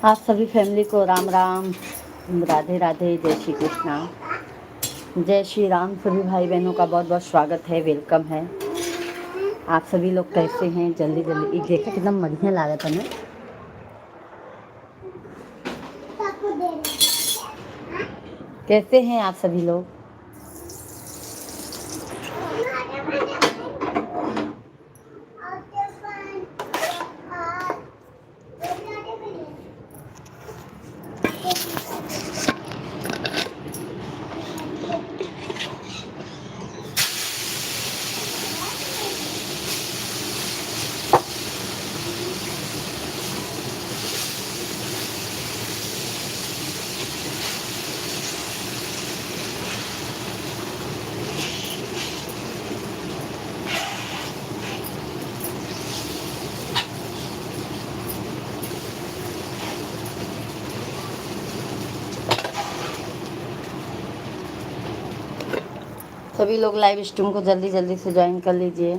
आप सभी फैमिली को राम राम, राधे राधे, जय श्री कृष्णा, जय श्री राम। सभी भाई बहनों का बहुत बहुत स्वागत है, वेलकम है। आप सभी लोग कैसे हैं? जल्दी जल्दी ये देखा कितना बढ़िया लागत है ना। कैसे हैं आप सभी लोग? सभी लोग लाइव स्ट्रीम को जल्दी जल्दी से ज्वाइन कर लीजिए।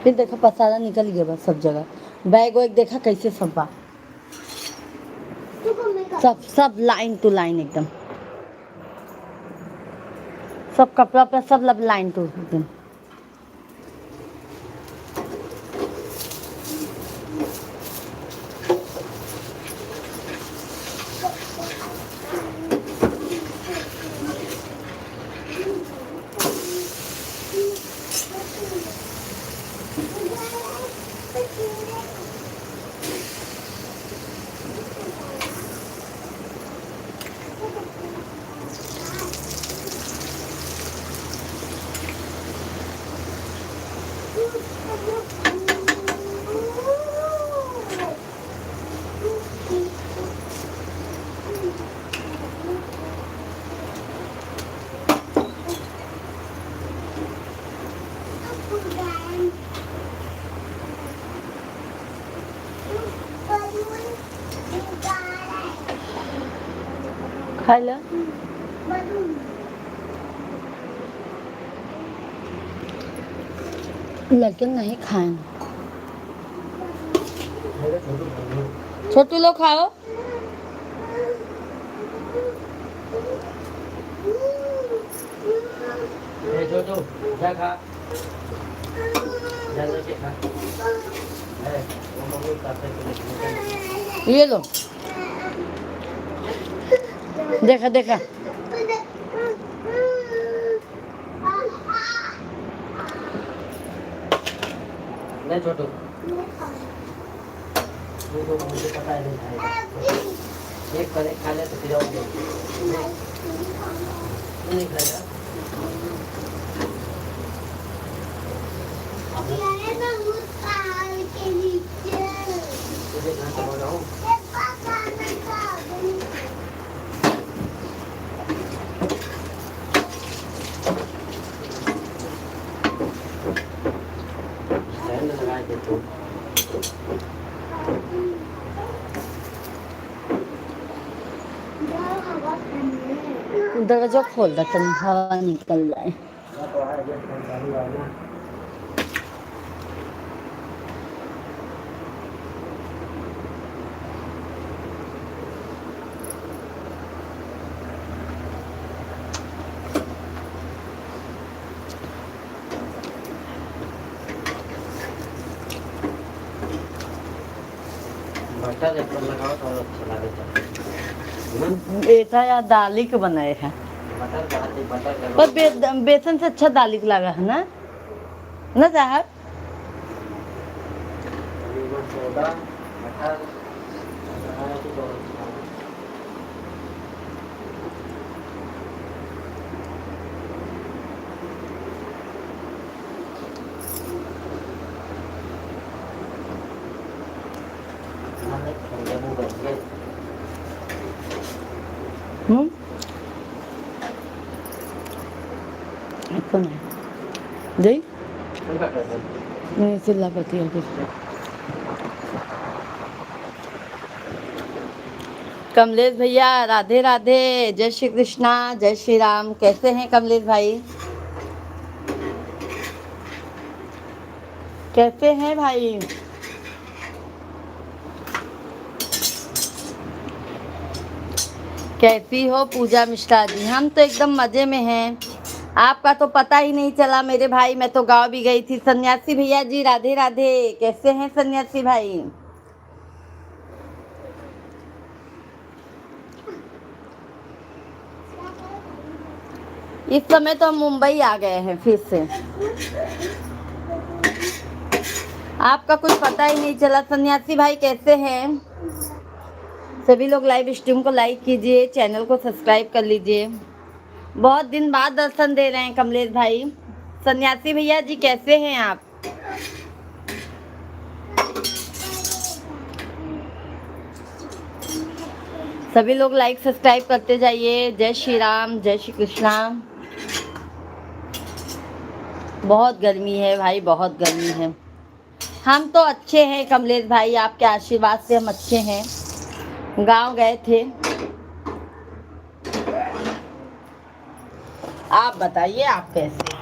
फिर देखा पसारा निकल गया बस सब जगह। बैग वैग देखा कैसे सब बा, सब सब लाइन टू लाइन एकदम, सब कपड़ा पे सब लब लाइन टू एकदम। खा लो। लेकिन नहीं खाएं। छोटू लोग खाओ। छोटू क्या खा, जल्दी खा। ये लो, देखा देखा। नहीं छोटू, मुझे पता है नहीं खाएगा। एक करे खा ले तो फिर और नहीं खाएगा। तुझे कहाँ से बोला हूँ? स्टैंड लगा के तू दरवाजा खोल दे, तनी हवा निकल जाए। बटर एक बार लगाओ तो और अच्छा लगेगा। बेटा या दाली के बनाए हैं, बटर का बटर पर बेसन से अच्छा दाली का लगा है ना, ना साहब। सोडा बटर कौन है देख नहीं चिल्ला पति है कुछ कमलेश भैया राधे राधे जय श्री कृष्णा जय श्री राम कैसे हैं कमलेश भाई कैसे हैं भाई कैसी हो पूजा मिश्रा जी हम तो एकदम मजे में हैं आपका तो पता ही नहीं चला मेरे भाई मैं तो गांव भी गई थी सन्यासी भैया जी राधे राधे कैसे हैं सन्यासी भाई इस समय तो हम मुंबई आ गए हैं फिर से आपका कुछ पता ही नहीं चला सन्यासी भाई कैसे हैं सभी लोग लाइव स्ट्रीम को लाइक कीजिए चैनल को सब्सक्राइब कर लीजिए बहुत दिन बाद दर्शन दे रहे हैं कमलेश भाई सन्यासी भैया जी कैसे हैं आप सभी लोग लाइक सब्सक्राइब करते जाइए जय श्री राम जय श्री कृष्णा बहुत गर्मी है भाई बहुत गर्मी है हम तो अच्छे हैं कमलेश भाई आपके आशीर्वाद से हम अच्छे हैं गांव गए थे आप बताइए आप कैसे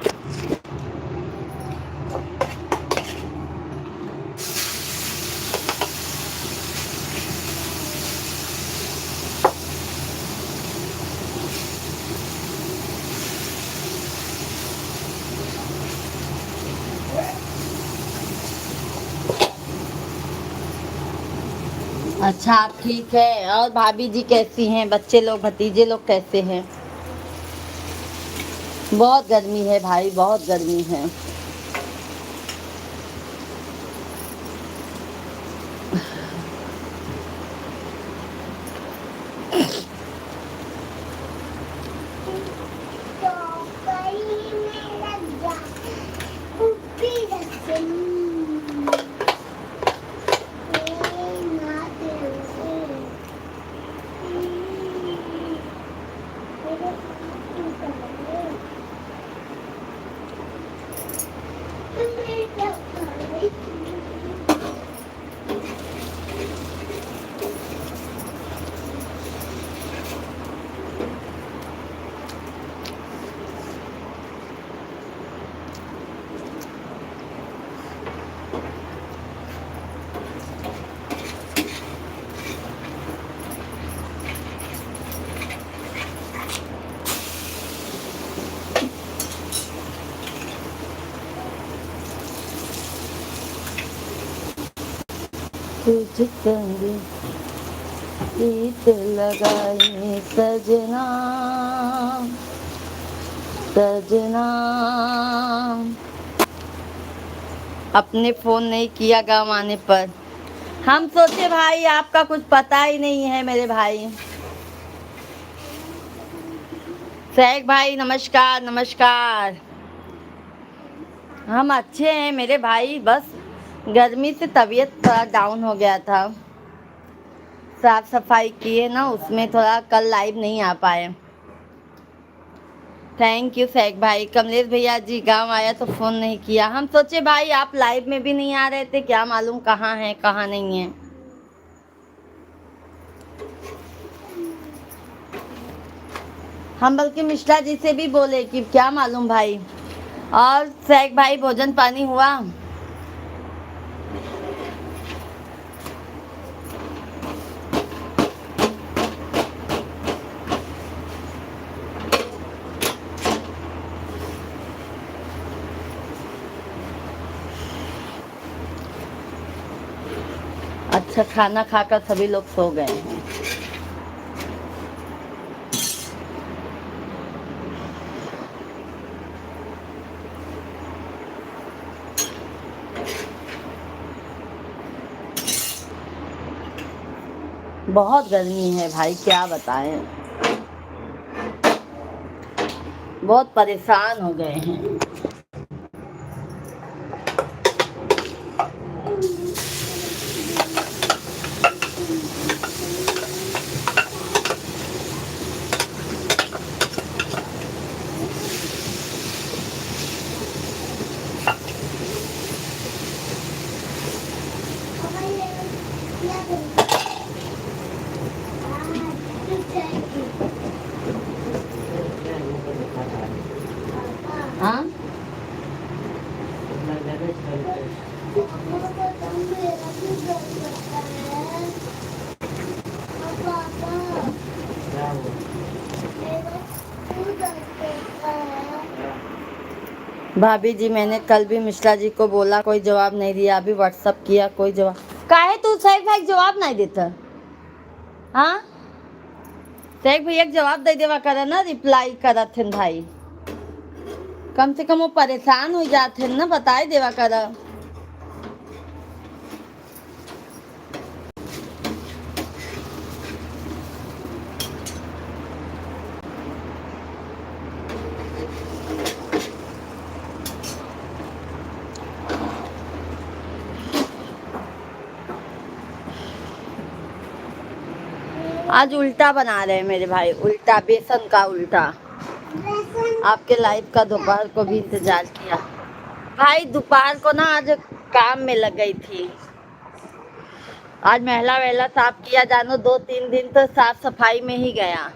अच्छा ठीक है और भाभी जी कैसी हैं बच्चे लोग भतीजे लोग कैसे हैं बहुत गर्मी है भाई बहुत गर्मी है तुझ संग प्रीत लगाए सजना सजना अपने फोन नहीं किया गाँव आने पर हम सोचे भाई आपका कुछ पता ही नहीं है मेरे भाई सैक भाई नमस्कार नमस्कार हम अच्छे हैं मेरे भाई बस गर्मी से तबीयत थोड़ा डाउन हो गया था साफ सफाई किए ना उसमें थोड़ा कल लाइव नहीं आ पाए थैंक यू सैक भाई कमलेश भैया जी गांव आया तो फ़ोन नहीं किया हम सोचे भाई आप लाइव में भी नहीं आ रहे थे क्या मालूम कहाँ हैं कहाँ नहीं हैं हम बल्कि मिश्रा जी से भी बोले कि क्या मालूम भाई और सैक भाई भोजन पानी हुआ अच्छा खाना खाकर सभी लोग सो गए हैं बहुत गर्मी है भाई क्या बताएं बहुत परेशान हो गए हैं भाभी जी मैंने कल भी मिश्रा जी को बोला, कोई जवाब नहीं दिया। अभी व्हाट्सअप किया, कोई जवाब। काहे तू सैफ भाई जवाब नहीं देता? हाँ, सैफ भैया के जवाब दे देवा करे ना, रिप्लाई करत हन भाई। कम से कम वो परेशान हो जाते हैं ना, बताए देवा कर। आज उल्टा बना रहे हैं मेरे भाई, उल्टा, बेसन का उल्टा। आपके लाइव का दोपहर को भी इंतजार किया भाई। दोपहर को ना आज काम में लग गई थी। आज महला वहला साफ किया, जानो 2-3 दिन तो साफ सफाई में ही गया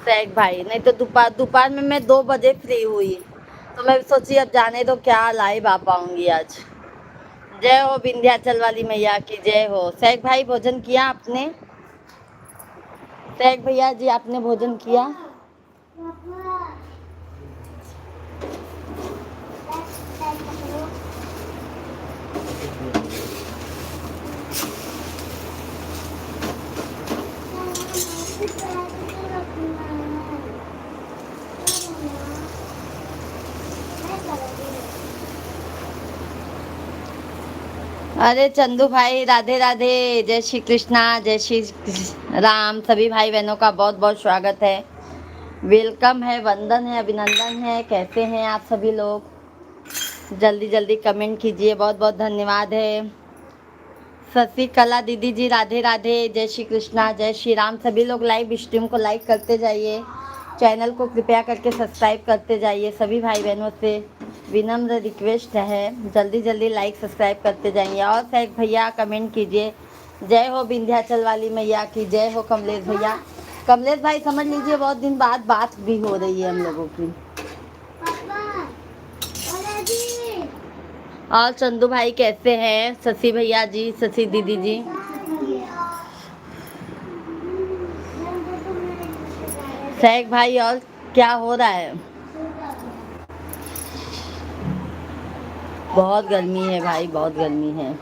सैक भाई। नहीं तो दोपहर में मैं 2 बजे फ्री हुई, तो मैं सोची अब जाने दो, क्या लाइव आ पाऊंगी आज। जय हो विंध्याचल वाली मैया की जय हो। सैक भाई भोजन किया आपने? सैक भैया जी आपने भोजन किया? अरे चंदू भाई राधे राधे, जय श्री कृष्णा, जय श्री राम। सभी भाई बहनों का बहुत बहुत स्वागत है, वेलकम है, वंदन है, अभिनंदन है। कैसे हैं आप सभी लोग? जल्दी जल्दी कमेंट कीजिए, बहुत बहुत धन्यवाद है। शशि कला दीदी जी राधे राधे, जय श्री कृष्णा, जय श्री राम। सभी लोग लाइव स्ट्रीम को लाइक करते जाइए, चैनल को कृपया करके सब्सक्राइब करते जाइए। सभी भाई बहनों से विनम्र रिक्वेस्ट है, जल्दी जल्दी लाइक सब्सक्राइब करते जाइए। और सैक भैया कमेंट कीजिए, जय हो विंध्याचल वाली मैया की जय हो। कमलेश भैया, कमलेश भाई समझ लीजिए बहुत दिन बाद बात भी हो रही है हम लोगों की। और चंदू भाई कैसे हैं? शशि भैया जी, शशि दीदी जी, सैक भाई और क्या हो रहा है? बहुत गर्मी है भाई, बहुत गर्मी है।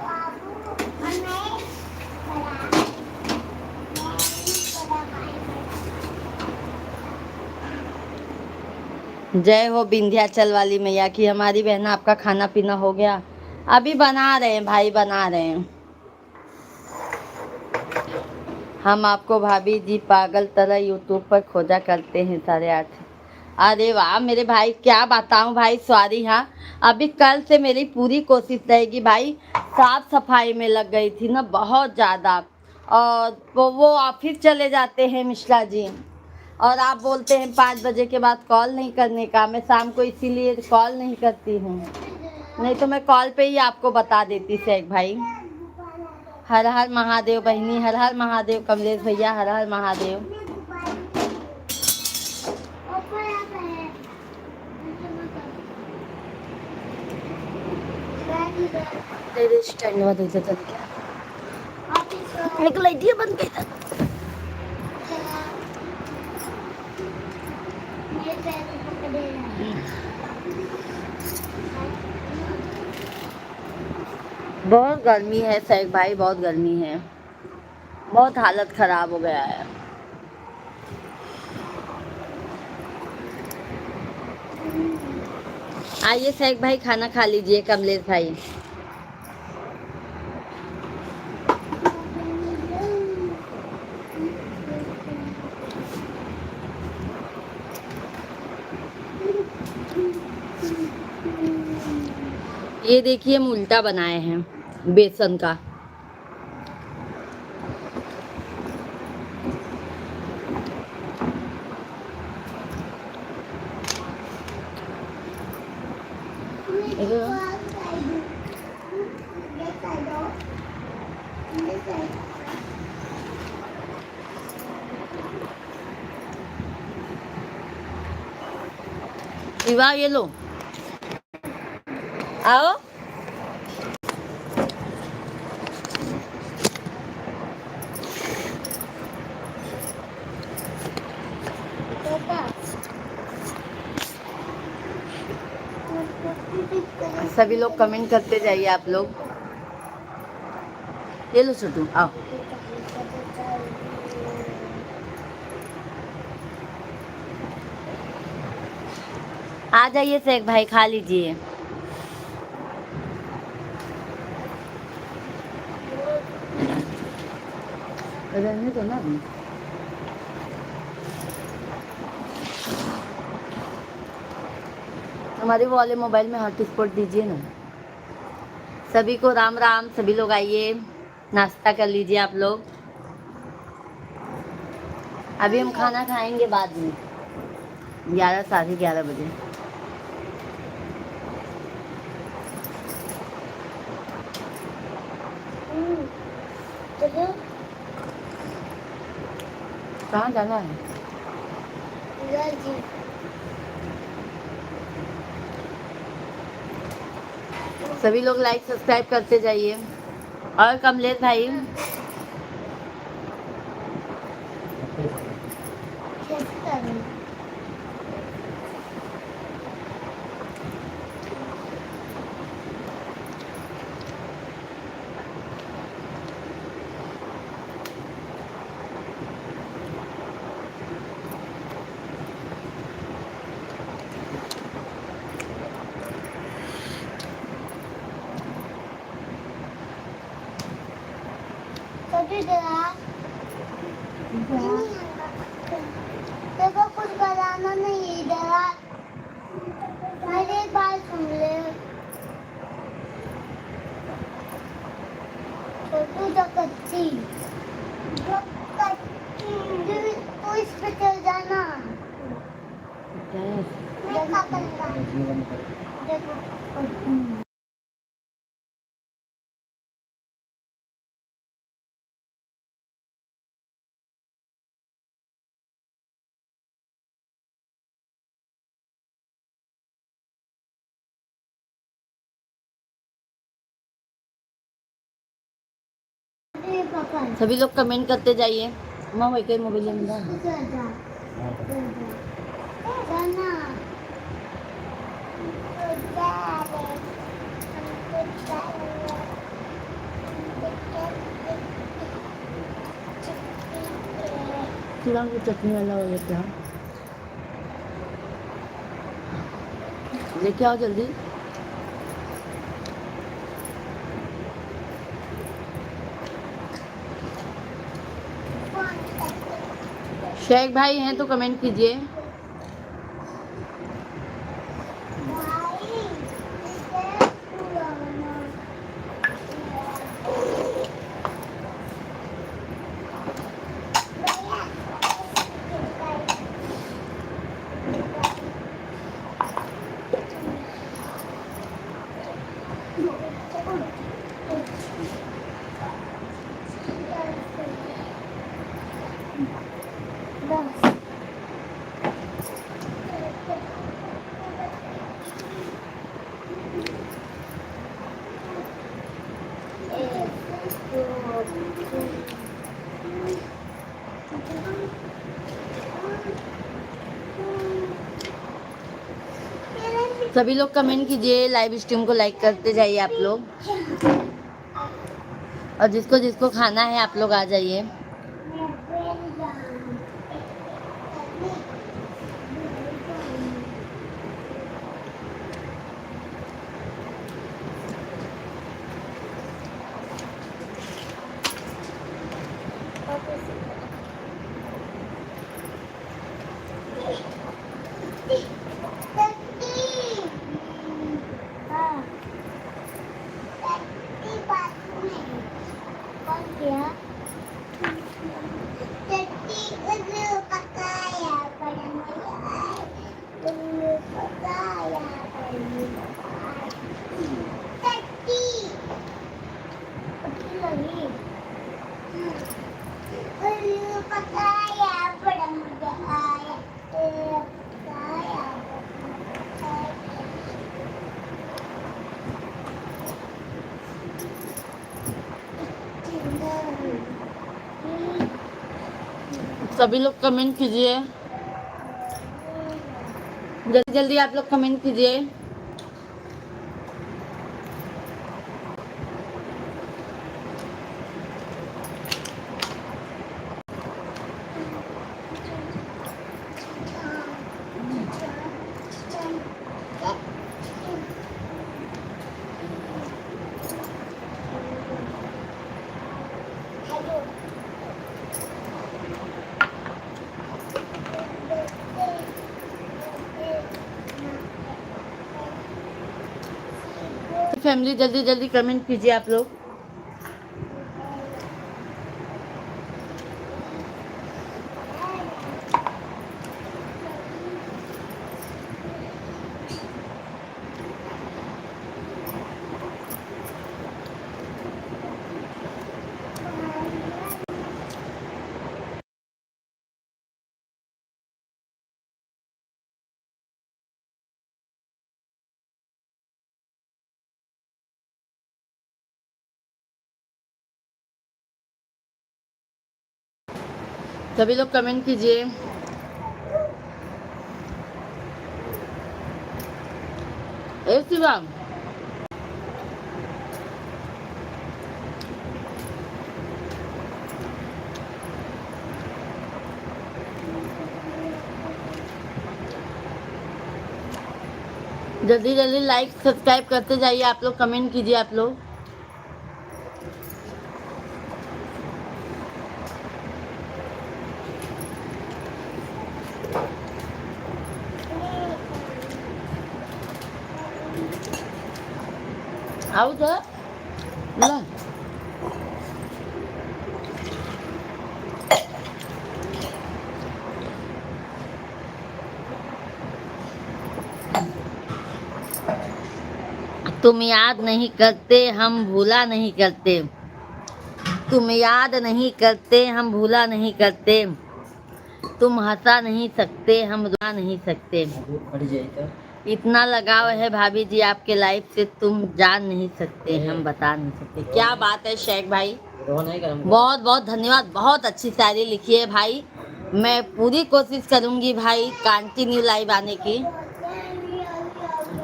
जय हो विंध्याचल वाली मैया की। हमारी बहन आपका खाना पीना हो गया? अभी बना रहे हैं भाई, बना रहे हैं। हम आपको भाभी जी पागल तरह यूट्यूब पर खोजा करते हैं 8:30। अरे वाह मेरे भाई, क्या बताऊं भाई, सॉरी। हाँ, अभी कल से मेरी पूरी कोशिश रहेगी भाई। साफ सफाई में लग गई थी ना बहुत ज़्यादा, और वो ऑफिस चले जाते हैं मिश्रा जी, और आप बोलते हैं 5 बजे के बाद कॉल नहीं करने का। मैं शाम को इसीलिए कॉल नहीं करती हूँ, नहीं तो मैं कॉल पे ही आपको बता देती सैक भाई। हर हर महादेव बहनी, हर हर महादेव। कमलेश भैया हर हर महादेव। स्टैंड में दे देता क्या, एक लाइट बंद गई था। बहुत गर्मी है सैक भाई, बहुत गर्मी है, बहुत हालत खराब हो गया है। आइए सैक भाई खाना खा लीजिए। कमलेश भाई ये देखिए हम उल्टा बनाए हैं बेसन का। विवाह ये लो, आओ। सभी लोग कमेंट करते जाइए आप लोग। ये लो छोटू आओ। आ जाइए शेख भाई, खा लीजिए। रहने दो ना अभी। हमारे वो वाले मोबाइल में हॉटस्पॉट दीजिए ना। सभी को राम राम। सभी लोग आइए, नाश्ता कर लीजिए आप लोग। अभी हम खाना खाएंगे बाद में 11 साढ़े 11 बजे। कहाँ जाना है? सभी लोग लाइक सब्सक्राइब करते जाइए। और कमलेश भाई देखो कुछ बनाना नहीं इधर आ। मेरी एक बात सुन ले। छोटू जो कच्ची तो इस पे चल जाना। देखो देखो सभी लोग कमेंट करते जाइए। माँ वही कहीं मोबाइल में डाल। चिड़ा की चटनी वाला हो लेके आओ, लेके आओ जल्दी। शेख भाई हैं तो कमेंट कीजिए। सभी लोग कमेंट कीजिए, लाइव स्ट्रीम को लाइक करते जाइए आप लोग। और जिसको जिसको खाना है आप लोग आ जाइए। सभी लोग कमेंट कीजिए, जल्दी जल्दी आप लोग कमेंट कीजिए। फैमिली जल्दी जल्दी कमेंट कीजिए आप लोग। सभी लोग कमेंट कीजिए। ए शिवम, जल्दी जल्दी लाइक सब्सक्राइब करते जाइए आप लोग, कमेंट कीजिए आप लोग। आओ तो ला। तुम याद नहीं करते हम भूला नहीं करते, तुम याद नहीं करते हम भूला नहीं करते, तुम हंसा नहीं सकते हम रुला नहीं सकते। बढ़ जाए तो इतना लगाव है भाभी जी आपके लाइफ से, तुम जान नहीं सकते, हम बता नहीं सकते। क्या बात है शेख भाई, रोना नहीं कर बहुत बहुत धन्यवाद। बहुत अच्छी शायरी लिखी है भाई। मैं पूरी कोशिश करूंगी भाई कंटिन्यू लाइव आने की।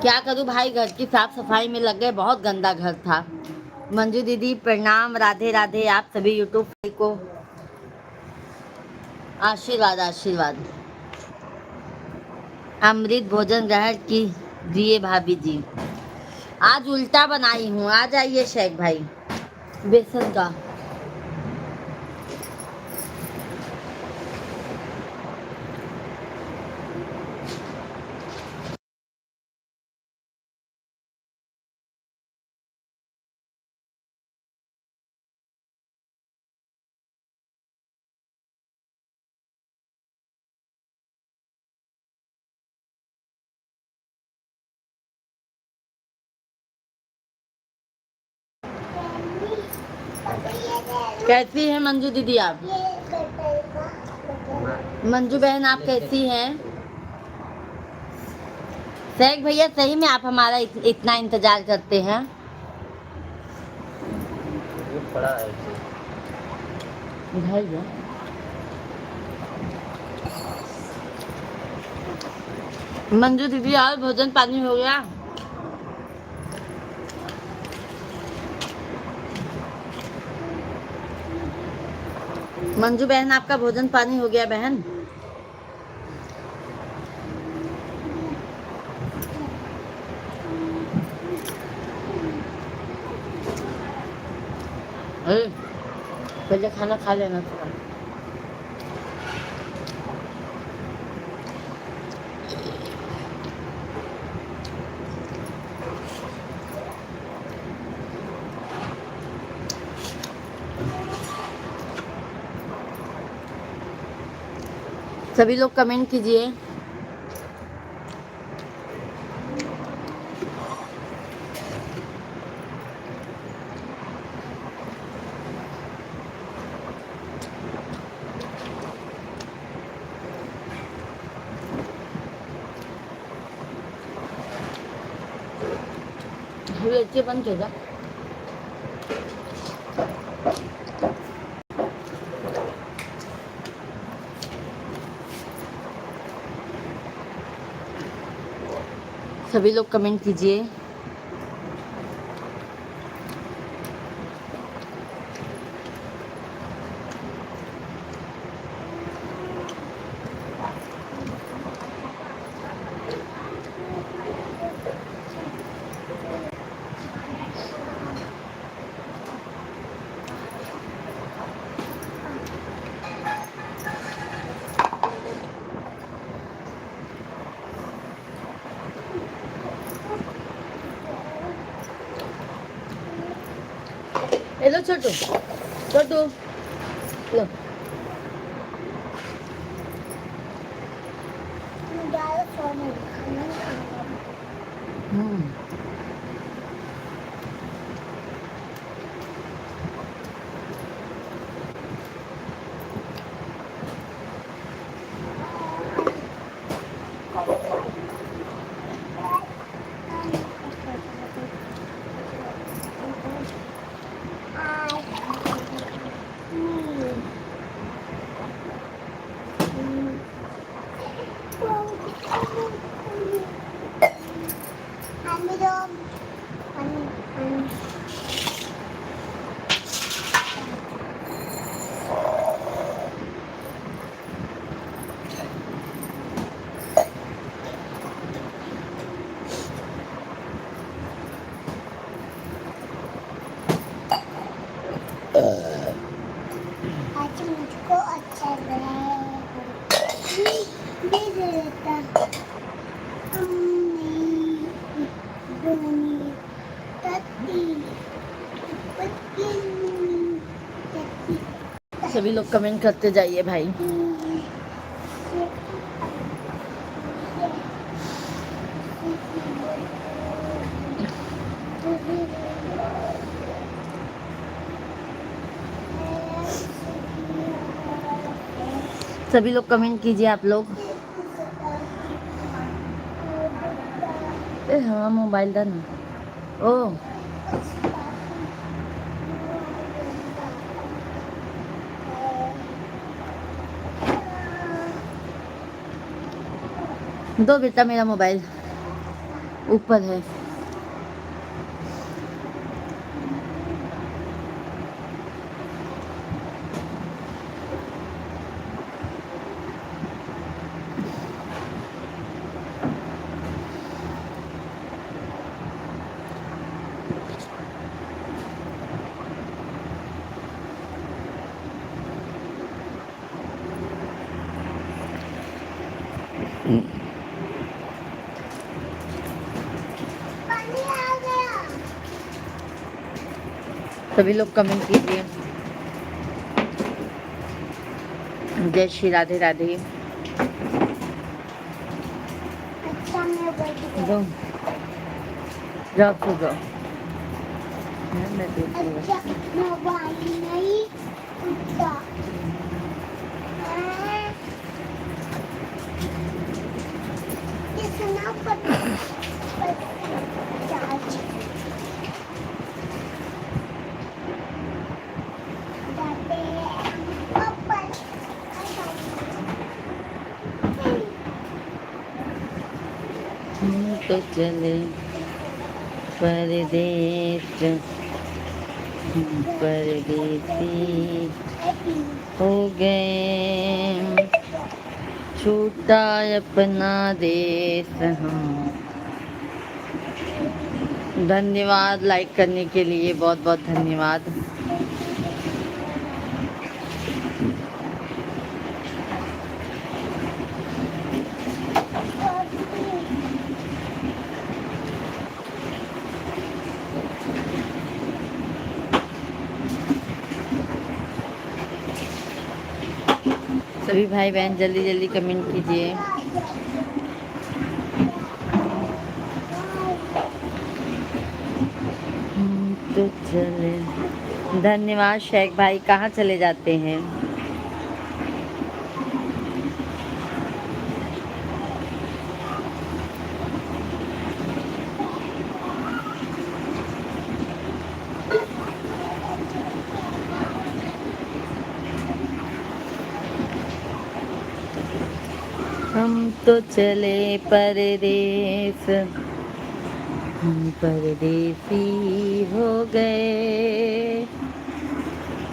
क्या करूं भाई, घर की साफ सफाई में लग गए, बहुत गंदा घर था। मंजू दीदी प्रणाम, राधे राधे। आप सभी यूट्यूब भाई को आशीर्वाद आशीर्वाद। अमृत भोजन ग्रहण कीजिए भाभी जी। आज उल्टा बनाई हूँ, आ जाइए शेख भाई। बेसन का कैसी है मंजू दीदी आप? मंजू बहन आप कैसी हैं? शेख भैया सही में आप हमारा इतना इंतजार करते हैं? वो पड़ा है इधर जा। मंजू दीदी और भोजन पानी हो गया? मंजू बहन आपका भोजन पानी हो गया बहन? पहले खाना खा लेना थोड़ा। सभी लोग कमेंट कीजिए। चे बंद कर जा। सभी लोग कमेंट कीजिए। लो छोटू, छोटू लो। ज़्यादा सोने खाना नहीं खाऊंगा। आज मुझको अच्छा दे देता अम्मी दोनी तत्ती पत्ती सभी लोग कमेंट करते जाइए भाई। सभी लोग कमेंट कीजिए आप लोग। ए हाँ मोबाइल था ना। ओ दो बेटा, मेरा मोबाइल ऊपर है। पानी आ गया। सभी लोग कमेंट कीजिए। जय श्री राधे राधे। अच्छा मैं बैठ गया। जाओ जाओ सो जाओ। मैं देखूंगा। अच्छा मोबाइल नहीं उठता। कितना चार्ज जाते ऊपर तो चले परदेश, परदेसी हो गए, छूटा अपना देश हम। धन्यवाद लाइक करने के लिए, बहुत बहुत धन्यवाद। सभी भाई बहन जल्दी जल्दी कमेंट कीजिए। तो चले। धन्यवाद शेख भाई, कहाँ चले जाते हैं? हम तो चले परदेस, हम परदेसी हो गए,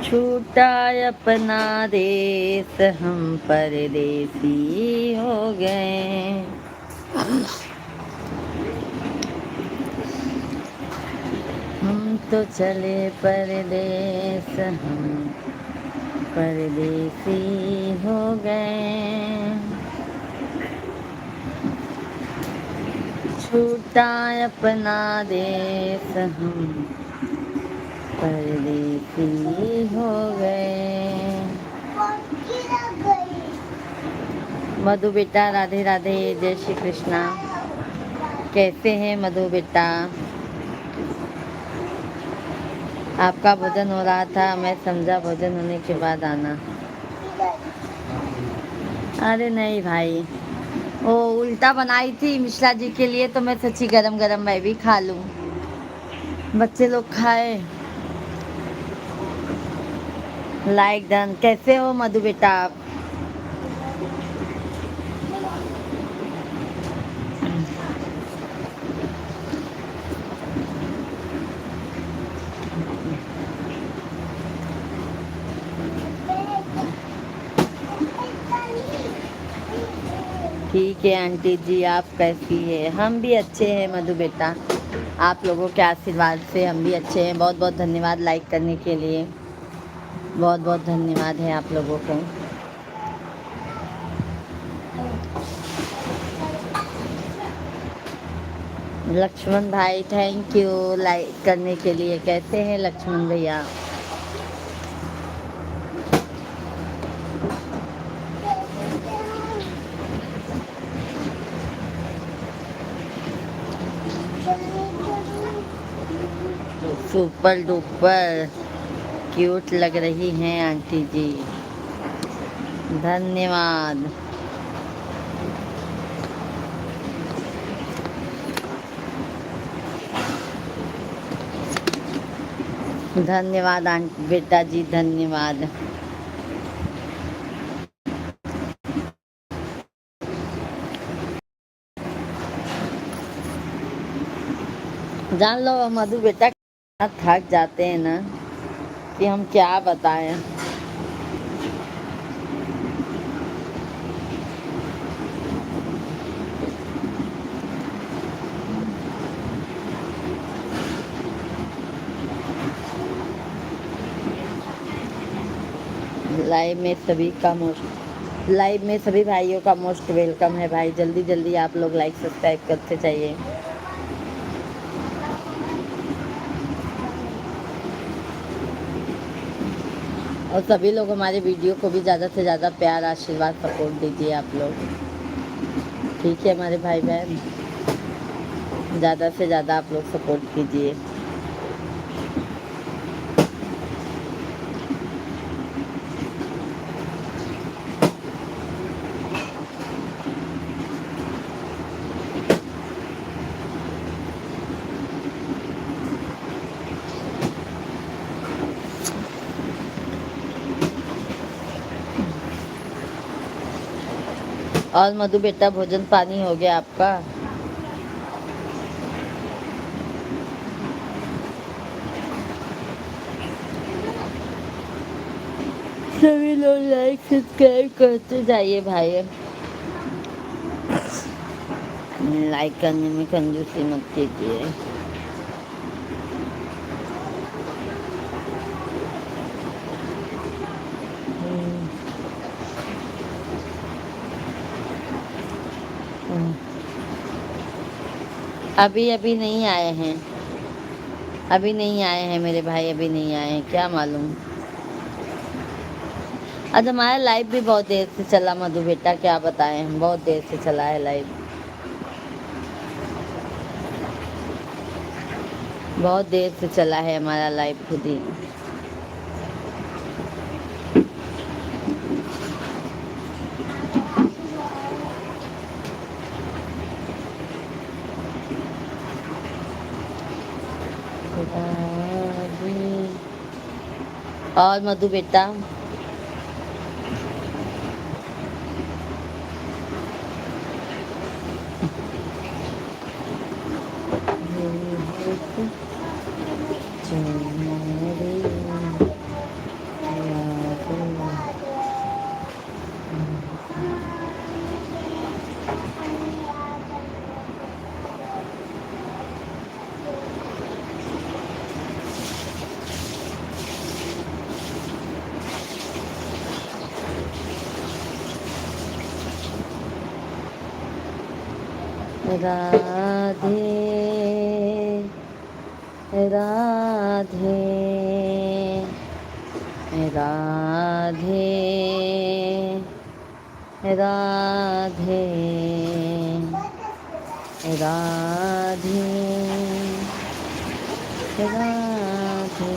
छूटा अपना देश हम परदेसी हो गए। हम तो चले परदेस, हम परदेसी हो गए, छूटा अपना देश हम परदेसी हो गए। पंखी लग गई। मधु बेटा राधे राधे, जय श्री कृष्णा। कैसे हैं मधु बेटा? आपका भोजन हो रहा था, मैं समझा भोजन होने के बाद आना। अरे नहीं भाई, वो उल्टा बनाई थी मिश्रा जी के लिए, तो मैं सोची गरम गरम मैं भी खा लूं, बच्चे लोग खाए। Like done. कैसे हो मधु बेटा आप? ठीक है आंटी जी, आप कैसी है? हम भी अच्छे हैं मधु बेटा, आप लोगों के आशीर्वाद से हम भी अच्छे हैं। बहुत बहुत धन्यवाद लाइक करने के लिए, बहुत बहुत धन्यवाद है आप लोगों को। लक्ष्मण भाई थैंक यू लाइक करने के लिए। कैसे हैं लक्ष्मण भैया? सुपर डुपर क्यूट लग रही हैं आंटी जी, धन्यवाद। धन्यवाद आंटी बेटा जी, धन्यवाद। जान लो मधु बेटा, थक जाते हैं ना कि हम क्या बताएं। लाइव में सभी भाइयों का मोस्ट वेलकम है भाई। जल्दी जल्दी आप लोग लाइक सब्सक्राइब करते जाइए। और सभी लोग हमारे वीडियो को भी ज़्यादा से ज़्यादा प्यार आशीर्वाद सपोर्ट दीजिए आप लोग, ठीक है हमारे भाई बहन? ज़्यादा से ज़्यादा आप लोग सपोर्ट कीजिए। और मधु बेटा भोजन पानी हो गया आपका? सभी लोग लाइक सब्सक्राइब करते जाइए भाई, लाइक करने में कंजूसी मत कीजिए। अभी अभी नहीं आए हैं, अभी नहीं आए हैं मेरे भाई, अभी नहीं आए हैं, क्या मालूम। आज हमारा लाइव भी बहुत देर से चला मधु बेटा, क्या बताएं हम, बहुत देर से चला है लाइव, बहुत देर से चला है हमारा लाइव खुद ही। और मधु बेटा राधे राधे राधे राधे राधे राधे।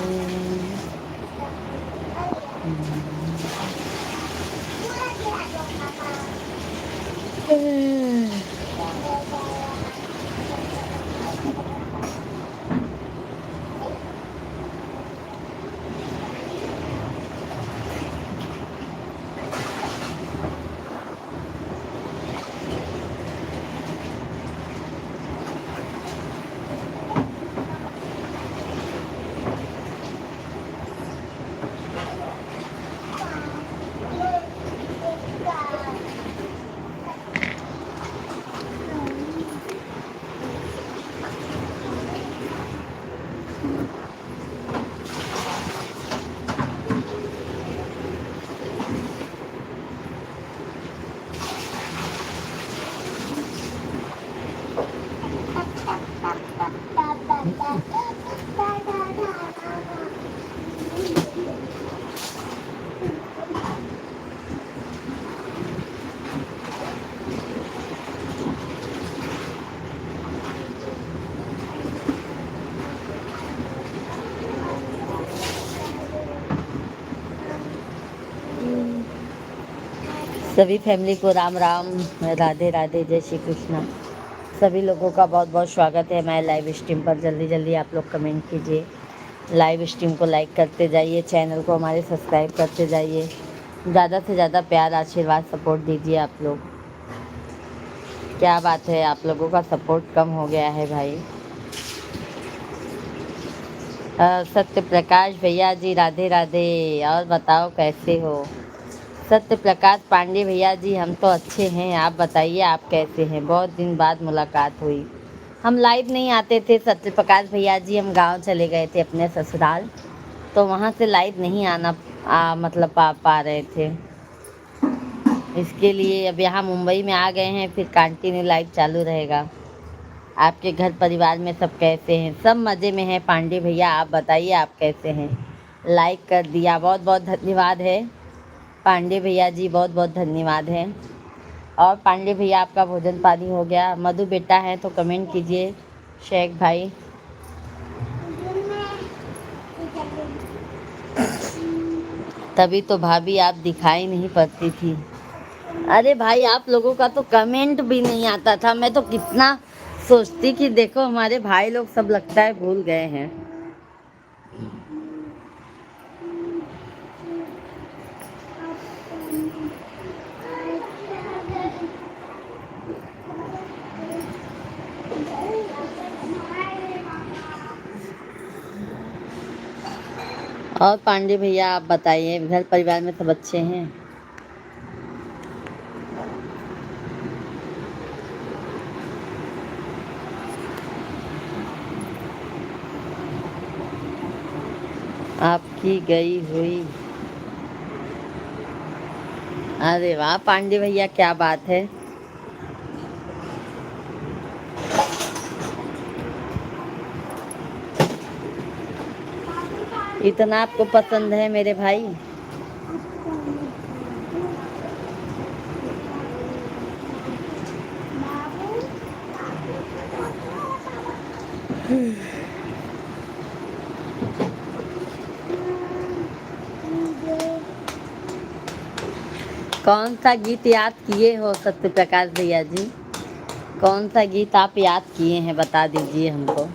सभी फैमिली को राम राम, राधे राधे, जय श्री कृष्णा। सभी लोगों का बहुत बहुत स्वागत है हमारे लाइव स्ट्रीम पर। जल्दी जल्दी आप लोग कमेंट कीजिए, लाइव स्ट्रीम को लाइक करते जाइए, चैनल को हमारे सब्सक्राइब करते जाइए। ज़्यादा से ज़्यादा प्यार, आशीर्वाद, सपोर्ट दीजिए आप लोग। क्या बात है, आप लोगों का सपोर्ट कम हो गया है भाई। सत्य प्रकाश भैया जी राधे राधे। और बताओ कैसे हो? सत्य प्रकाश पांडे भैया जी, हम तो अच्छे हैं, आप बताइए आप कैसे हैं? बहुत दिन बाद मुलाकात हुई। हम लाइव नहीं आते थे सत्य प्रकाश भैया जी, हम गांव चले गए थे अपने ससुराल, तो वहां से लाइव नहीं आना मतलब पा रहे थे। इसके लिए अब यहाँ मुंबई में आ गए हैं, फिर कंटिन्यू लाइव चालू रहेगा। आपके घर परिवार में सब कैसे हैं? सब मज़े में हैं पांडे भैया, आप बताइए आप कैसे हैं? लाइक कर दिया, बहुत बहुत धन्यवाद है पांडे भैया जी, बहुत बहुत धन्यवाद है। और पांडे भैया आपका भोजन पानी हो गया? मधु बेटा है तो कमेंट कीजिए, शेख भाई। तभी तो भाभी आप दिखाई नहीं पड़ती थी। अरे भाई, आप लोगों का तो कमेंट भी नहीं आता था। मैं तो कितना सोचती कि देखो हमारे भाई लोग सब लगता है भूल गए हैं। और पांडे भैया आप बताइए, घर परिवार में सब अच्छे हैं? आपकी गई हुई। अरे वाह पांडे भैया, क्या बात है। इतना आपको पसंद है मेरे भाई? कौन सा गीत याद किए हो सत्य प्रकाश भैया जी? कौन सा गीत आप याद किए हैं, बता दीजिए हमको।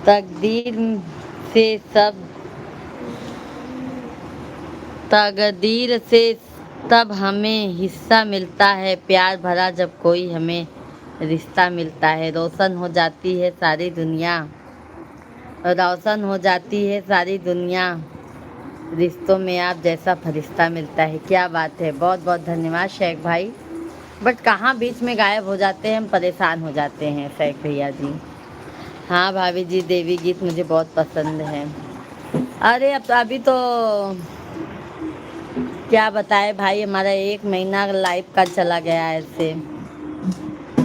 तकदीर से सब तकदीर से तब हमें हिस्सा मिलता है, प्यार भरा जब कोई हमें रिश्ता मिलता है। रोशन हो जाती है सारी दुनिया, रोशन हो जाती है सारी दुनिया, रिश्तों में आप जैसा फरिश्ता मिलता है। क्या बात है, बहुत बहुत धन्यवाद शेख भाई। बट कहाँ बीच में गायब हो जाते हैं, हम परेशान हो जाते हैं शेख भैया जी। हाँ भाभी जी, देवी गीत मुझे बहुत पसंद है। अरे अब तो अभी तो क्या बताए भाई, हमारा 1 महीना लाइफ का चला गया ऐसे।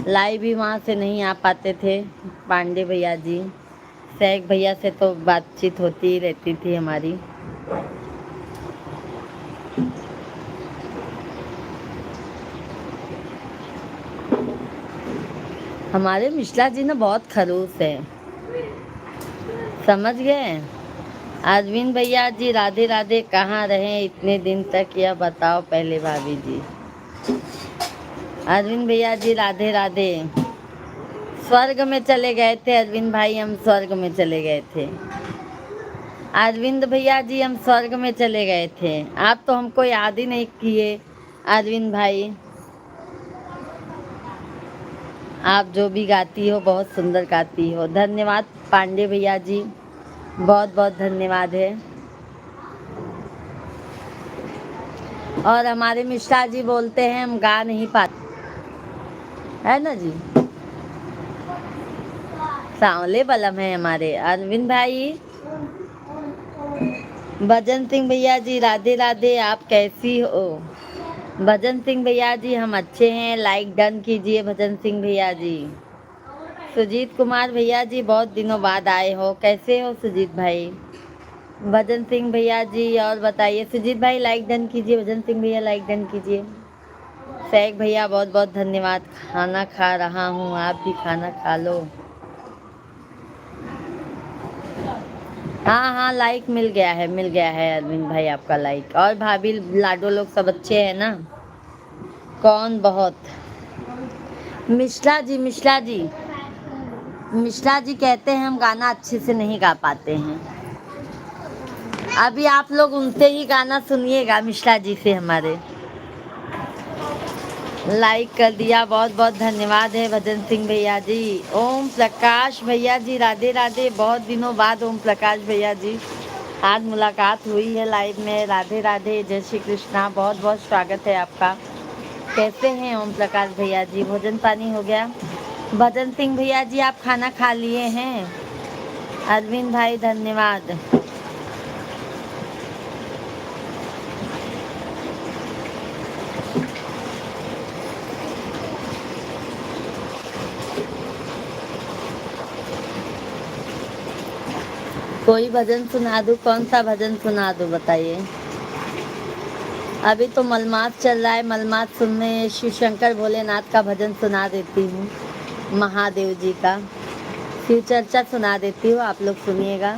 लाइव भी वहाँ से नहीं आ पाते थे पांडे भैया जी। सहक भैया से तो बातचीत होती ही रहती थी हमारी। हमारे मिश्रा जी ना बहुत खड़ूस है, समझ गए। अरविंद भैया जी राधे राधे, कहाँ रहे इतने दिन तक यह बताओ पहले भाभी जी। अरविंद भैया जी राधे राधे। स्वर्ग में चले गए थे अरविंद भाई, हम स्वर्ग में चले गए थे। अरविंद भैया जी हम स्वर्ग में चले गए थे, आप तो हमको याद ही नहीं किए। अरविंद भाई आप जो भी गाती हो बहुत सुंदर गाती हो। धन्यवाद पांडे भैया जी, बहुत बहुत धन्यवाद है। और हमारे मिश्रा जी बोलते हैं हम गा नहीं पाते, है ना जी। सांवले बलम है हमारे अरविंद भाई। भजन सिंह भैया जी राधे राधे, आप कैसी हो। भजन सिंह भैया जी हम अच्छे हैं, लाइक डन कीजिए भजन सिंह भैया जी। सुजीत कुमार भैया जी बहुत दिनों बाद आए हो, कैसे हो सुजीत भाई। भजन सिंह भैया जी और बताइए। सुजीत भाई लाइक डन कीजिए, भजन सिंह भैया लाइक डन कीजिए। सहक भैया बहुत बहुत धन्यवाद। खाना खा रहा हूँ, आप भी खाना खा लो। हाँ हाँ लाइक मिल गया है अरविंद भाई आपका लाइक। और भाभी लाडो लोग सब अच्छे हैं ना। कौन बहुत। मिश्रा जी कहते हैं हम गाना अच्छे से नहीं गा पाते हैं। अभी आप लोग उनसे ही गाना सुनिएगा, मिश्रा जी से हमारे। लाइक कर दिया, बहुत बहुत धन्यवाद है भजन सिंह भैया जी। ओम प्रकाश भैया जी राधे राधे, बहुत दिनों बाद ओम प्रकाश भैया जी आज मुलाकात हुई है लाइव में। राधे राधे, जय श्री कृष्णा, बहुत बहुत स्वागत है आपका। कैसे हैं ओम प्रकाश भैया जी, भोजन पानी हो गया। भजन सिंह भैया जी आप खाना खा लिए हैं। अरविंद भाई धन्यवाद। कोई भजन सुना दूँ, कौन सा भजन सुना दूँ बताइए। अभी तो मलमास चल रहा है, मलमास सुनने शिव शंकर भोलेनाथ का भजन सुना देती हूँ, महादेव जी का। शिव चर्चा सुना देती हूँ, आप लोग सुनिएगा।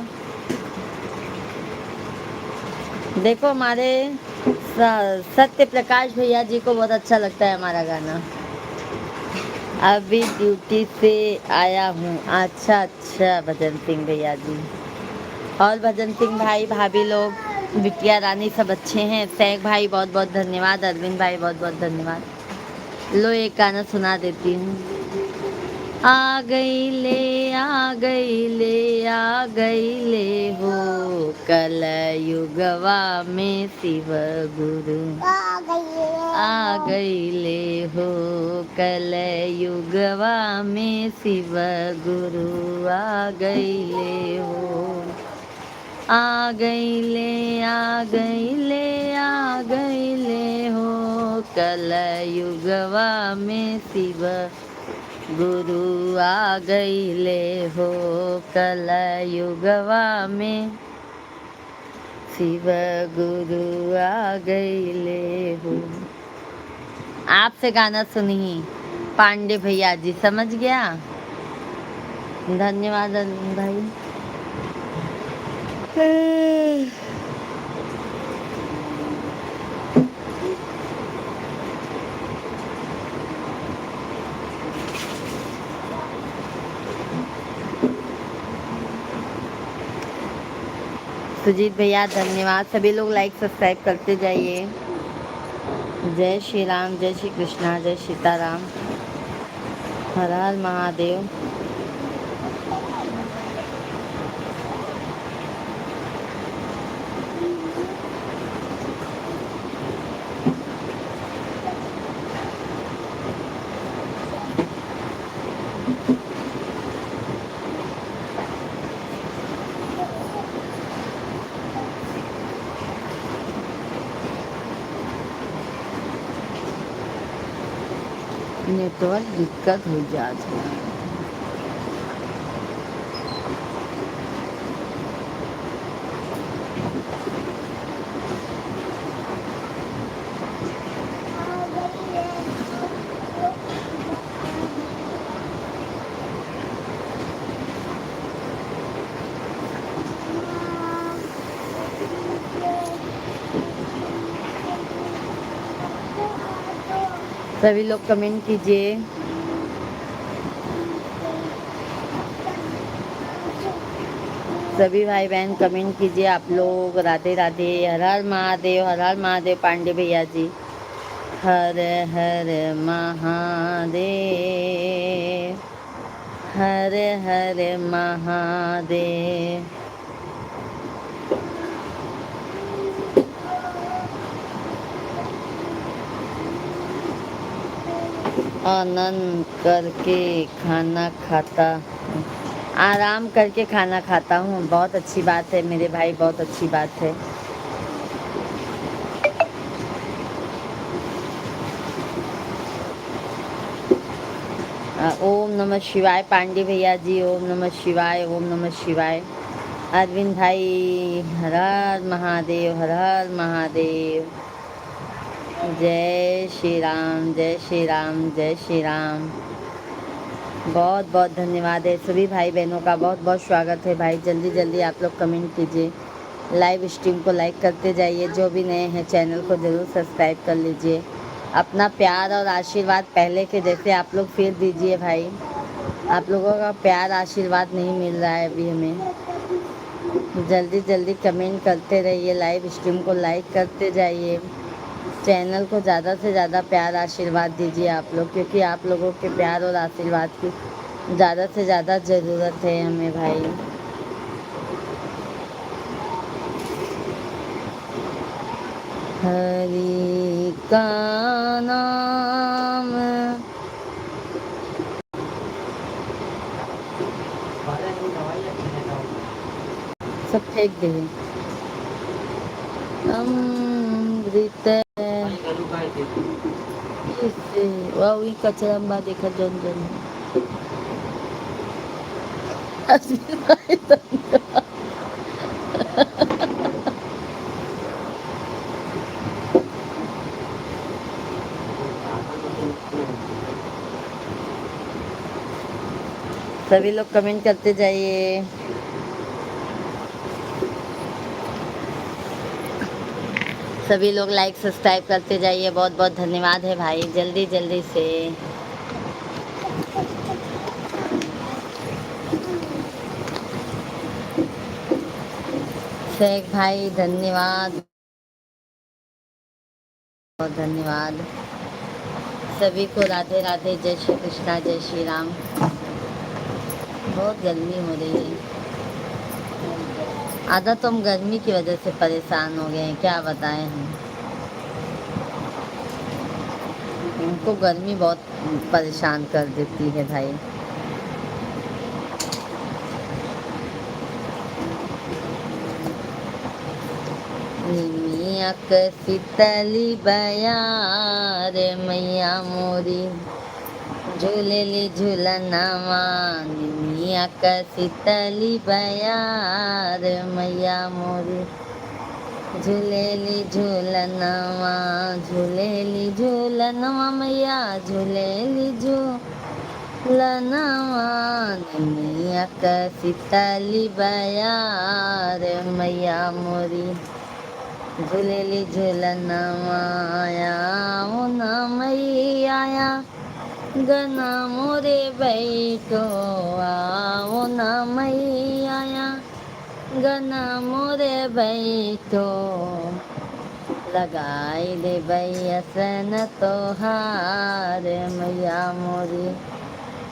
देखो हमारे सत्य प्रकाश भैया जी को बहुत अच्छा लगता है हमारा गाना। अभी ड्यूटी से आया हूँ। अच्छा अच्छा भजन सिंह भैया जी। और भजन सिंह भाई भाभी लोग, बिटिया रानी सब अच्छे हैं। सहक भाई बहुत बहुत धन्यवाद। अरविंद भाई बहुत बहुत धन्यवाद। लो एक गाना सुना देती हूँ। आ गई ले आ गई ले आ गई ले हो, कल युगवा में शिव गुरु। आ गई ले हो, कल युगवा में शिव गुरु। आ गई ले हो, आ गई ले आ गई ले आ गई ले हो, कल युगवा में शिव गुरु। आ गई ले हो, कल युगवा में शिव गुरु। आ गई ले हो। आपसे गाना सुनी पांडे भैया जी, समझ गया। धन्यवाद अरविंद भाई। सुजीत भैया धन्यवाद। सभी लोग लाइक सब्सक्राइब करते जाइए। जय श्री राम, जय श्री कृष्णा, जय सीताराम, हर हर महादेव। नेटवर्क दिक्कत हो जाती है। सभी लोग कमेंट कीजिए। सभी भाई बहन कमेंट कीजिए आप लोग। राधे राधे, हर हर महादेव, हर हर महादेव। पांडे भैया जी, हर हर महादेव, हर हर महादेव। आनंद करके खाना खाता, आराम करके खाना खाता हूँ। बहुत अच्छी बात है मेरे भाई, बहुत अच्छी बात है। ओम नमः शिवाय पांडे भैया जी, ओम नमः शिवाय, ओम नमः शिवाय। अरविंद भाई, हर हर महादेव, हर हर महादेव। जय श्री राम, जय श्री राम, जय श्री राम। बहुत बहुत धन्यवाद है सभी भाई बहनों का, बहुत बहुत स्वागत है भाई। जल्दी जल्दी आप लोग कमेंट कीजिए, लाइव स्ट्रीम को लाइक करते जाइए। जो भी नए हैं चैनल को ज़रूर सब्सक्राइब कर लीजिए। अपना प्यार और आशीर्वाद पहले के जैसे आप लोग फिर दीजिए भाई। आप लोगों का प्यार आशीर्वाद नहीं मिल रहा है अभी हमें। जल्दी जल्दी कमेंट करते रहिए, लाइव स्ट्रीम को लाइक करते जाइए। चैनल को ज़्यादा से ज़्यादा प्यार आशीर्वाद दीजिए आप लोग, क्योंकि आप लोगों के प्यार और आशीर्वाद की ज़्यादा से ज़्यादा ज़रूरत है हमें भाई। हरि का नाम सब फेंक दे। अमृत इससे वही कचरा में देखा जन जन। सभी लोग कमेंट करते जाइए। सभी लोग लाइक सब्सक्राइब करते जाइए। बहुत बहुत धन्यवाद है भाई, जल्दी जल्दी से। शेख भाई धन्यवाद, बहुत धन्यवाद। सभी को राधे राधे, जय श्री कृष्णा, जय श्री राम। बहुत गर्मी हो रही है। आधा तो हम गर्मी की वजह से परेशान हो गए हैं, क्या बताएं हम। उनको गर्मी बहुत परेशान कर देती है भाई। मियाँ शीतली बयार मैया मोरी, झूलेली झूलनवा। मियाँ शीतली बयार मैया मोरी, झूलेली झूलनवा, झूलेली झूलनवा मैया, झूलेली झूलनवा। मियाँ शीतली बयार मैया मोरी, झूलेली झूलनवा। आया ओ ना मैया आया, गना मोरे बैठो। आओ ना मैया आया, गना मोरे बैठो। लगाई दे बैसन तोहार मैया मोरी,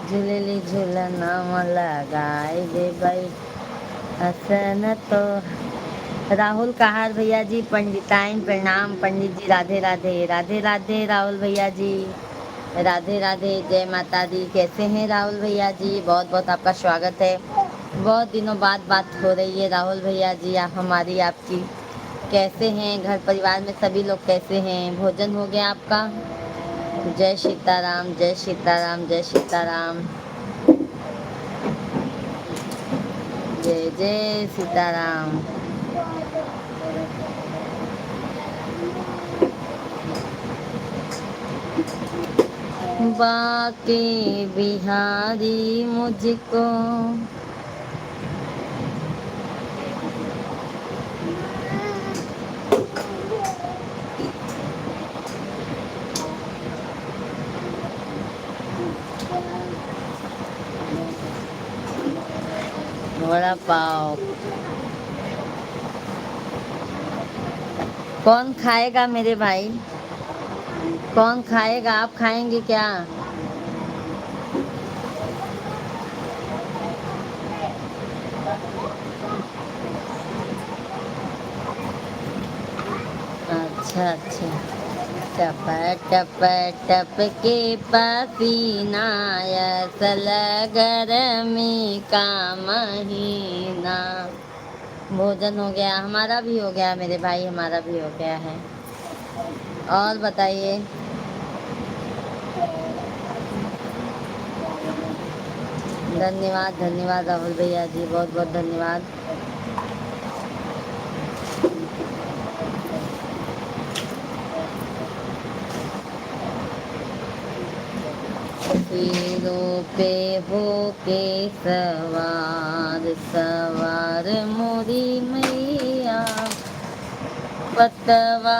झूलेली झूलनवा। लगाई दे बैसन तो। राहुल कहार भैया जी, पंडिताइन प्रणाम। पंडित जी राधे राधे, राधे राधे राहुल भैया जी, राधे राधे, जय माता दी। कैसे हैं राहुल भैया जी? बहुत बहुत आपका स्वागत है। बहुत दिनों बाद बात हो रही है राहुल भैया जी, हमारी आपकी। कैसे हैं? घर परिवार में सभी लोग कैसे हैं? भोजन हो गया आपका? जय सीताराम, जय सीताराम, जय सीताराम, जय जय सीताराम। बाके बिहारी मुझको वड़ा पाव कौन खाएगा मेरे भाई? कौन खाएगा? आप खाएंगे क्या? अच्छा अच्छा। टप टप टप के पसीना असल गर्मी का महीना। भोजन हो गया, हमारा भी हो गया मेरे भाई, हमारा भी हो गया है। और बताइए। धन्यवाद धन्यवाद राहुल भैया जी, बहुत बहुत धन्यवाद। शेरों पे हो के सवार सवार मोरी मैया, पतवा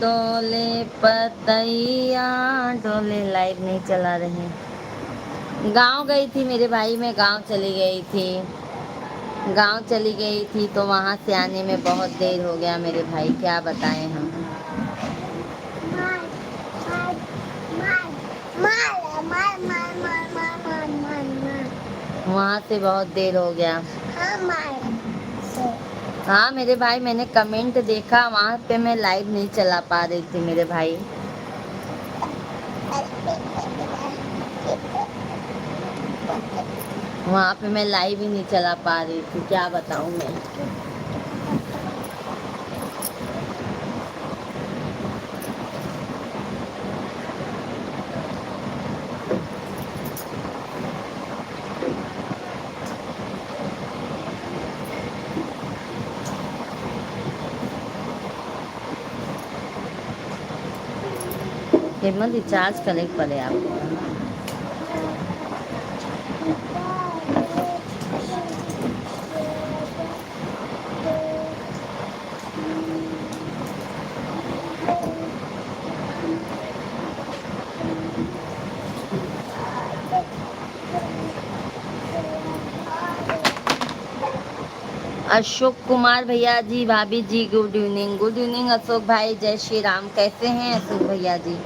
डोले पतैया डोले। लाइट नहीं चला रहे। गांव गई थी मेरे भाई, मैं गांव चली गई थी। गांव चली गई थी तो वहां से आने में बहुत देर हो गया मेरे भाई, क्या बताएं हम। मार मार मार मार मार मार मार मार मार मार मार। वहां से बहुत देर हो गया। हाँ मार से। हाँ मेरे भाई, मैंने कमेंट देखा, वहां पे मैं लाइव नहीं चला पा रही थी मेरे भाई। वहां पे मैं लाइव ही नहीं चला पा रही थी, क्या बताऊं मैं। हेमंत रिचार्ज करने पड़े आपको। अशोक कुमार भैया जी, भाभी जी, good evening. Good evening Ashok भाई, जय श्री राम। कैसे हैं अशोक भैया जी?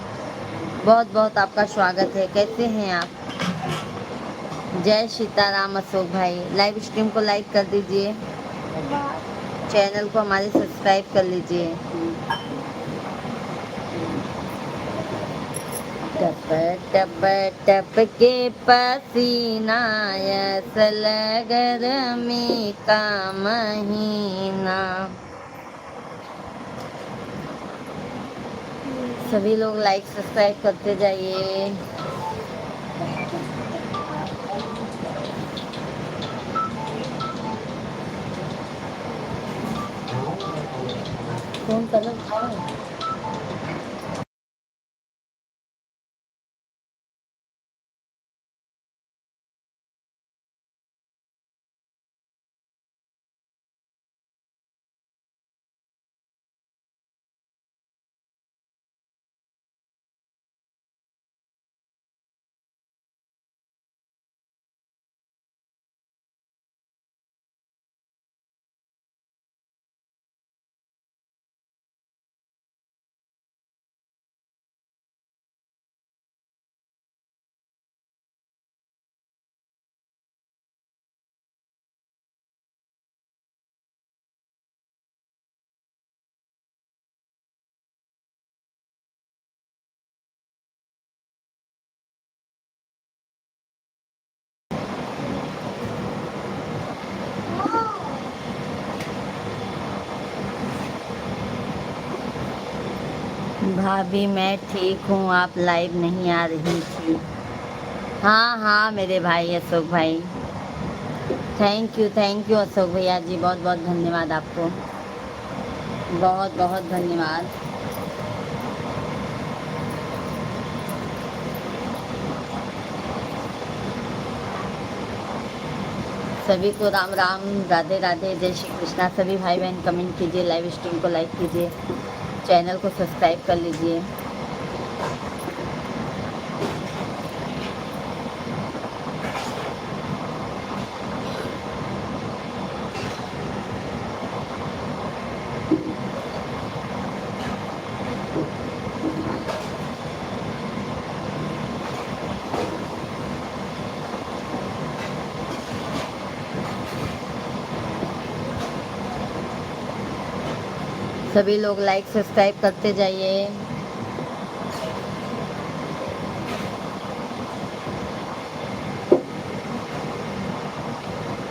बहुत बहुत आपका स्वागत है, कैसे हैं आप? जय सीताराम अशोक भाई। लाइव स्ट्रीम को लाइक कर दीजिए, चैनल को हमारे सब्सक्राइब कर लीजिए। टप टप टप के पसीना असल गर्मी का महीना। सभी लोग लाइक सब्सक्राइब करते जाइए। कौन कलर था? भाभी मैं ठीक हूँ, आप लाइव नहीं आ रही थी। हाँ हाँ मेरे भाई अशोक भाई, थैंक यू अशोक भैया जी, बहुत बहुत धन्यवाद आपको, बहुत बहुत धन्यवाद। सभी को राम राम, राधे राधे, जय श्री कृष्णा। सभी भाई बहन कमेंट कीजिए, लाइव स्ट्रीम को लाइक कीजिए, चैनल को सब्सक्राइब कर लीजिए। सभी लोग लाइक सब्सक्राइब करते जाइए।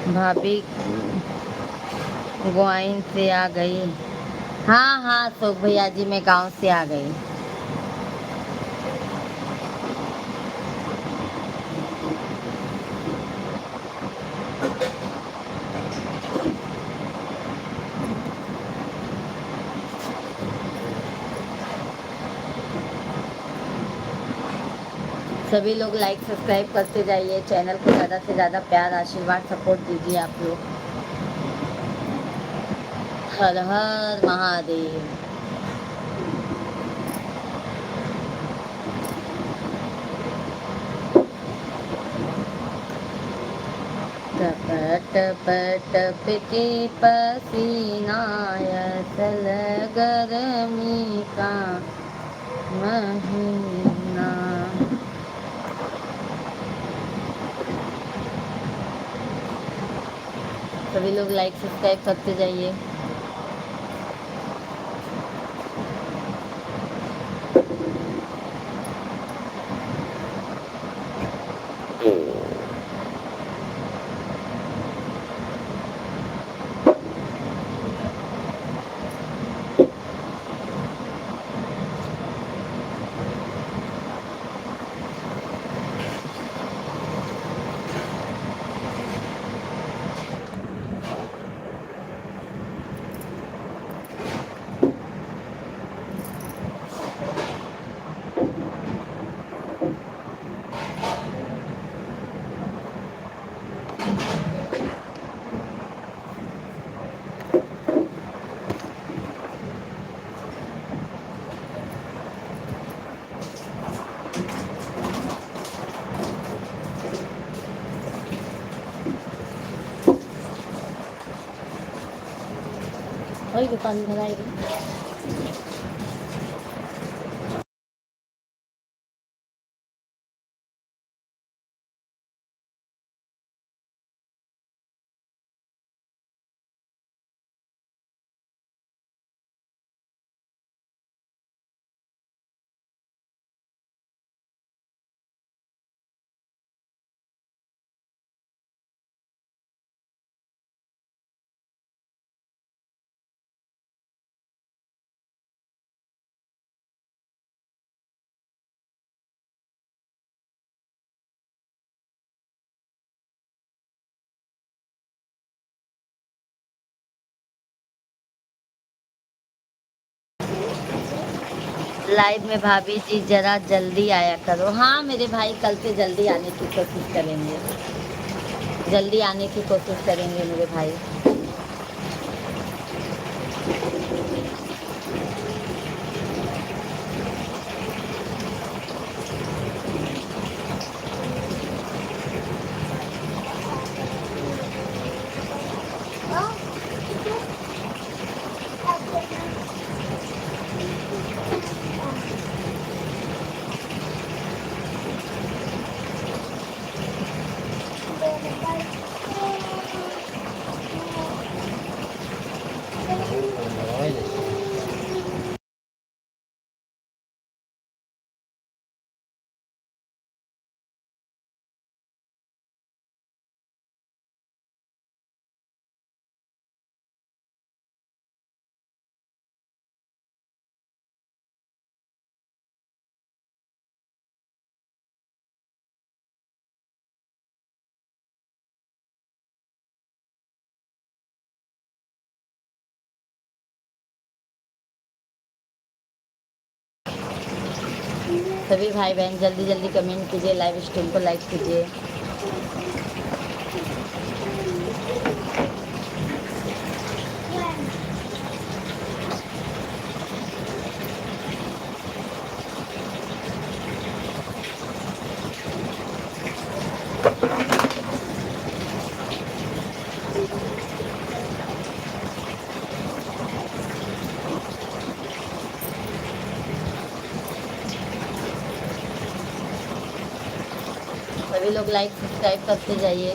भाभी गोवाइन से आ गई। हाँ हाँ अशोक भैया जी, मैं गांव से आ गई। सभी लोग लाइक सब्सक्राइब करते जाइए, चैनल को ज़्यादा से ज़्यादा प्यार आशीर्वाद सपोर्ट दीजिए आप लोग। हर हर महादेव। टप टप टप के पसीना, सल गर्मी का महीना। सभी लोग लाइक सब्सक्राइब करते जाइए। Ôi cái con thế này. Live में भाभी जी जरा जल्दी आया करो। हाँ मेरे भाई, कल से जल्दी आने की कोशिश करेंगे, जल्दी आने की कोशिश करेंगे मेरे भाई। सभी भाई बहन जल्दी जल्दी कमेंट कीजिए, लाइव स्ट्रीम को लाइक कीजिए। सभी लोग लाइक सब्सक्राइब करते जाइए।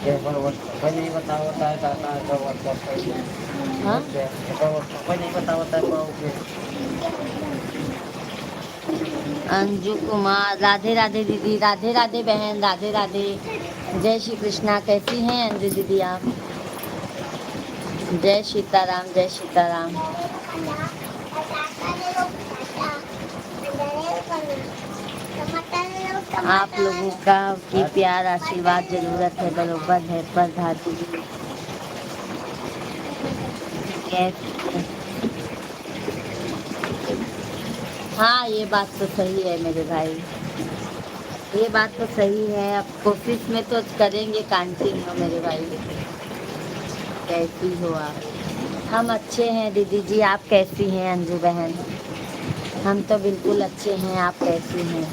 ये पर वो कोई नहीं बता होता है दादा का व्हाट्सएप पे। हाँ, कोई नहीं बता होता है पाओगे। अंजू कुमार, राधे राधे दीदी, राधे राधे बहन, राधे राधे। जय श्री कृष्णा, कैसी हैं अंजू दीदी आप? जय सीताराम, जय सीताराम। आप लोगों का की प्यार आशीर्वाद जरूरत है, बरोबर है पर धातु जी। कैसे? हाँ, ये बात तो सही है मेरे भाई, ये बात तो सही है। अब कोशिश में तो करेंगे, कंटिन्यू मेरे भाई। कैसी हो आप? हम अच्छे हैं दीदी जी, आप कैसी हैं अंजू बहन? हम तो बिल्कुल अच्छे हैं, आप कैसी हैं?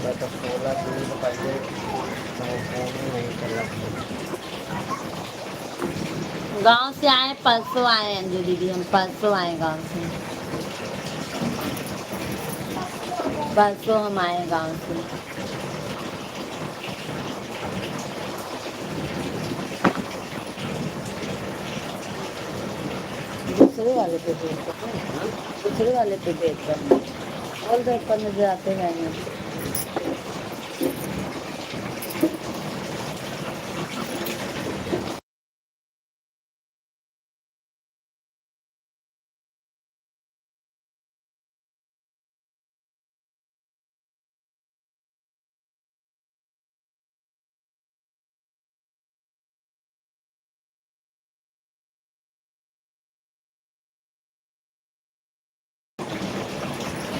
मैं तो 16 दिन पहले मैं फोन ही नहीं चला। गांव से आए, परसों आए अंजू दीदी, हम परसों आए गांव से। परसों हम आए गांव से। दूसरे वाले पे भेज सकते हैं, दूसरे वाले पे भेज सकते हैं। बोल रहे पर नजर आते हैं नहीं।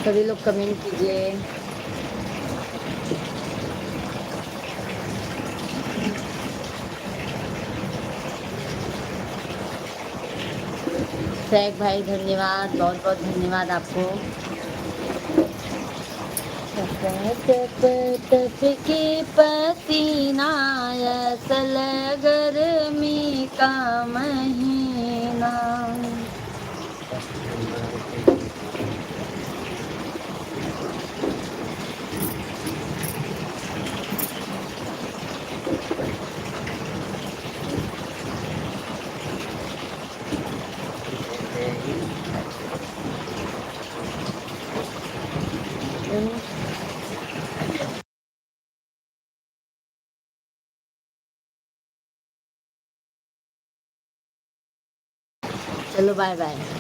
सभी लोग कमेंट कीजिए। सैक भाई धन्यवाद, बहुत बहुत धन्यवाद आपको। टपकी पसीना असल गर्मी का महीना। चलो बाय बाय।